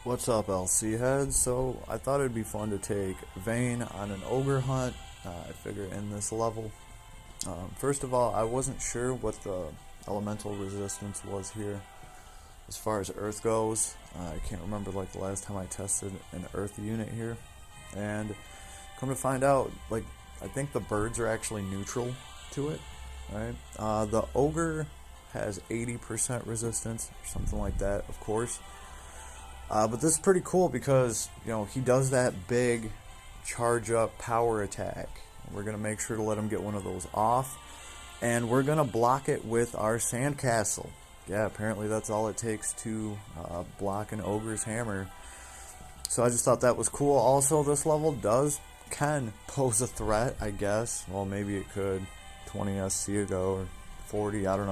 What's up, LC heads? So I thought it'd be fun to take Vayne on an ogre hunt. I figure in this level. First of all, I wasn't sure what the elemental resistance was here as far as earth goes. I can't remember like the last time I tested an earth unit here, and come to find out, like, I think the birds are actually neutral to it, right? The ogre has 80% resistance or something like that, of course. But this is pretty cool because, you know, he does that big charge up power attack. We're going to make sure to let him get one of those off. And we're going to block it with our sandcastle. Yeah, apparently that's all it takes to block an ogre's hammer. So I just thought that was cool. Also, this level can pose a threat, I guess. Well, maybe it could 20 SC ago or 40, I don't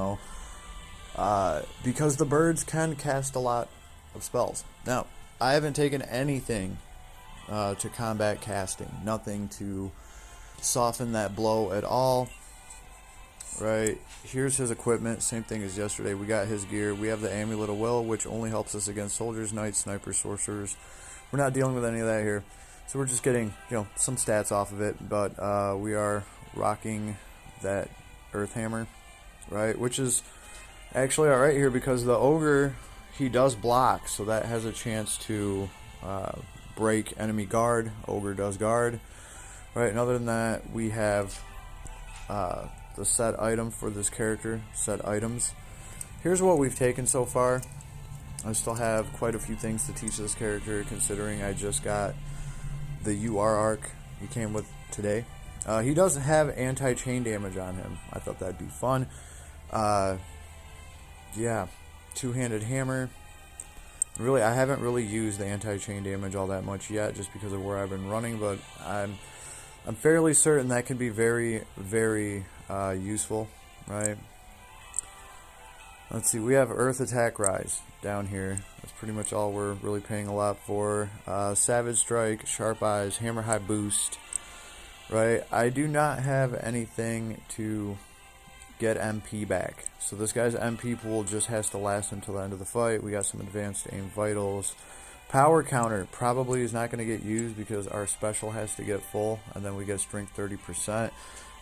know. Because the birds can cast a lot of spells. Now, I haven't taken anything to combat casting. Nothing to soften that blow at all. Right, here's his equipment. Same thing as yesterday. We got his gear. We have the Amulet of Will, which only helps us against soldiers, knights, snipers, sorcerers. We're not dealing with any of that here. So we're just getting, you know, some stats off of it. But we are rocking that Earth Hammer, right? Which is actually alright here because the ogre, he does block, so that has a chance to break enemy guard. Ogre does guard, right? And other than that, we have the set item for this character, set items. Here's what we've taken so far. I still have quite a few things to teach this character, considering I just got the UR arc he came with today. He doesn't have anti-chain damage on him. I thought that'd be fun. Yeah, two-handed hammer. Really, I haven't really used the anti-chain damage all that much yet, just because of where I've been running, but I'm fairly certain that can be very, very useful, right? Let's see, we have Earth Attack Rise down here. That's pretty much all we're really paying a lot for. Savage Strike, Sharp Eyes, Hammer High Boost, right? I do not have anything to get MP back. So this guy's MP pool just has to last until the end of the fight. We got some advanced aim vitals. Power counter probably is not going to get used because our special has to get full, and then we get strength 30%.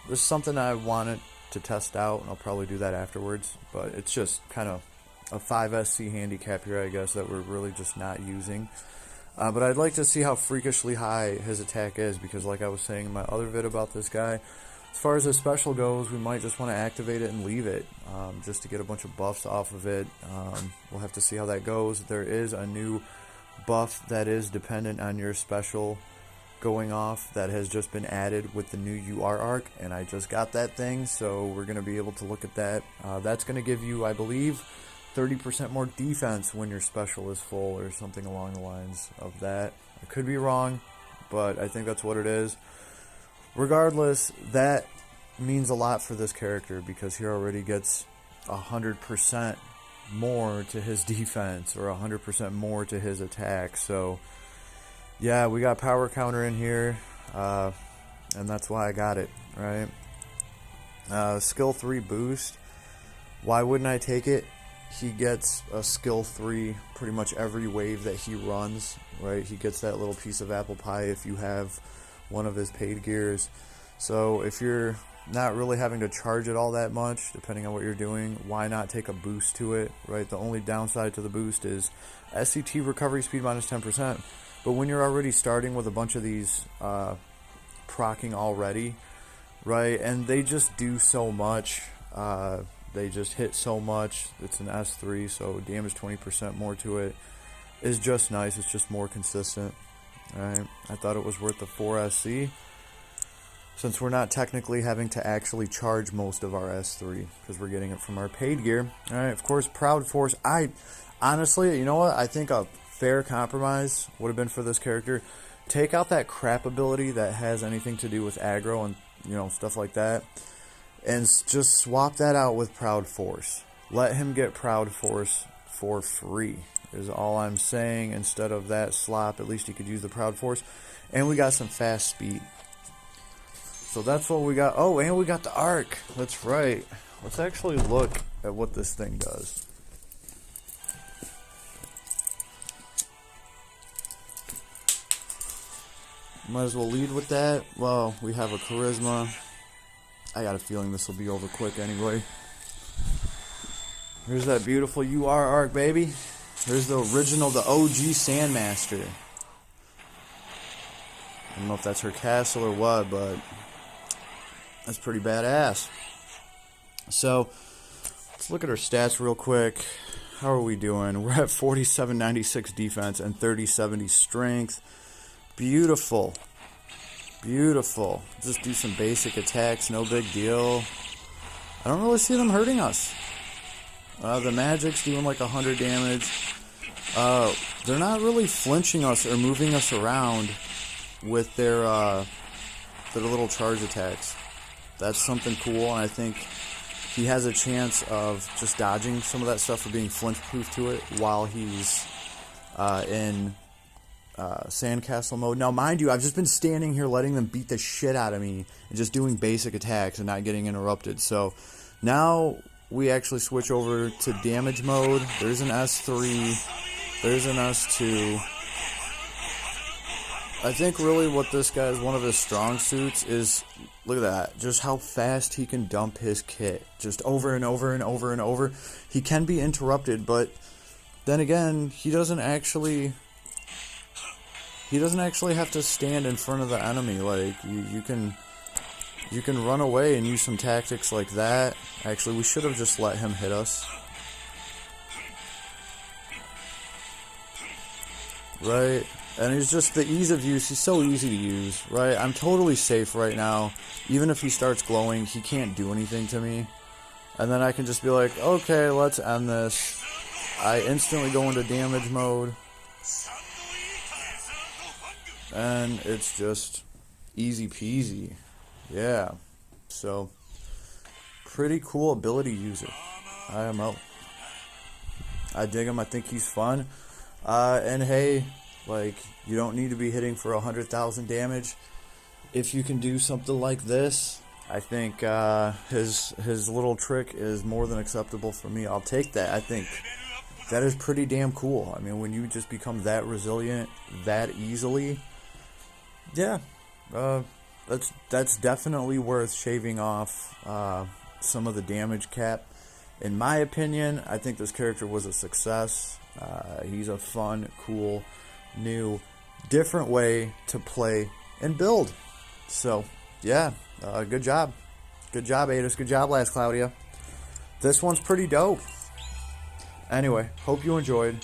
This is something I wanted to test out, and I'll probably do that afterwards, but it's just kind of a 5 SC handicap here, I guess, that we're really just not using. But I'd like to see how freakishly high his attack is, because like I was saying in my other vid about this guy, as far as his special goes, we might just want to activate it and leave it, just to get a bunch of buffs off of it. We'll have to see how that goes. There is a new buff that is dependent on your special going off that has just been added with the new UR arc, and I just got that thing, so we're going to be able to look at that. That's going to give you, I believe, 30% more defense when your special is full, or something along the lines of that. I could be wrong, but I think that's what it is. Regardless, that means a lot for this character because he already gets 100% more to his defense, or 100% more to his attack. So yeah, we got power counter in here, and that's why I got it, right? Skill 3 boost. Why wouldn't I take it? He gets a skill 3 pretty much every wave that he runs, right? He gets that little piece of apple pie if you have one of his paid gears. So if you're not really having to charge it all that much, depending on what you're doing, why not take a boost to it, right? The only downside to the boost is SCT recovery speed minus 10%. But when you're already starting with a bunch of these proccing already, right, and they just do so much, they just hit so much, it's an S3, so damage 20% more to it is just nice. It's just more consistent, right? I thought it was worth the 4 SC, since we're not technically having to actually charge most of our S3 because we're getting it from our paid gear. All right, of course, Proud Force. I honestly, you know what? I think a fair compromise would have been for this character. Take out that crap ability that has anything to do with aggro and, you know, stuff like that, and just swap that out with Proud Force. Let him get Proud Force for free is all I'm saying. Instead of that slop, at least he could use the Proud Force. And we got some fast speed. So that's what we got. Oh, and we got the arc. That's right. Let's actually look at what this thing does. might as well lead with that. Well, we have a charisma. I got a feeling this will be over quick anyway. Here's that beautiful UR arc, baby. Here's the original, the OG Sandmaster. I don't know if that's her castle or what, but that's pretty badass. So, let's look at her stats real quick. How are we doing? We're at 4796 defense and 3070 strength. Beautiful. Beautiful. Just do some basic attacks, no big deal. I don't really see them hurting us. The magic's doing like 100 damage. They're not really flinching us or moving us around with their little charge attacks. That's something cool, and I think he has a chance of just dodging some of that stuff or being flinch-proof to it while he's in sandcastle mode. Now, mind you, I've just been standing here letting them beat the shit out of me and just doing basic attacks and not getting interrupted. So now we actually switch over to damage mode. There's an S3. There's an S2. I think really what this guy is, one of his strong suits is, look at that, just how fast he can dump his kit. Just over and over and over and over. He can be interrupted, but then again, he doesn't actually have to stand in front of the enemy. Like, you can run away and use some tactics like that. Actually, we should have just let him hit us. Right? And it's just the ease of use. He's so easy to use, right? I'm totally safe right now. Even if he starts glowing, he can't do anything to me. And then I can just be like, okay, let's end this. I instantly go into damage mode. And it's just easy peasy. Yeah. So, pretty cool ability user. IMO. I dig him. I think he's fun. And hey, like, you don't need to be hitting for 100,000 damage. If you can do something like this, I think his little trick is more than acceptable for me. I'll take that. I think that is pretty damn cool. I mean, when you just become that resilient that easily, yeah, that's definitely worth shaving off some of the damage cap. In my opinion, I think this character was a success. He's a fun, cool, new, different way to play and build. So, yeah, good job. Good job, Adis. Good job, last Cloudia. This one's pretty dope. Anyway, hope you enjoyed.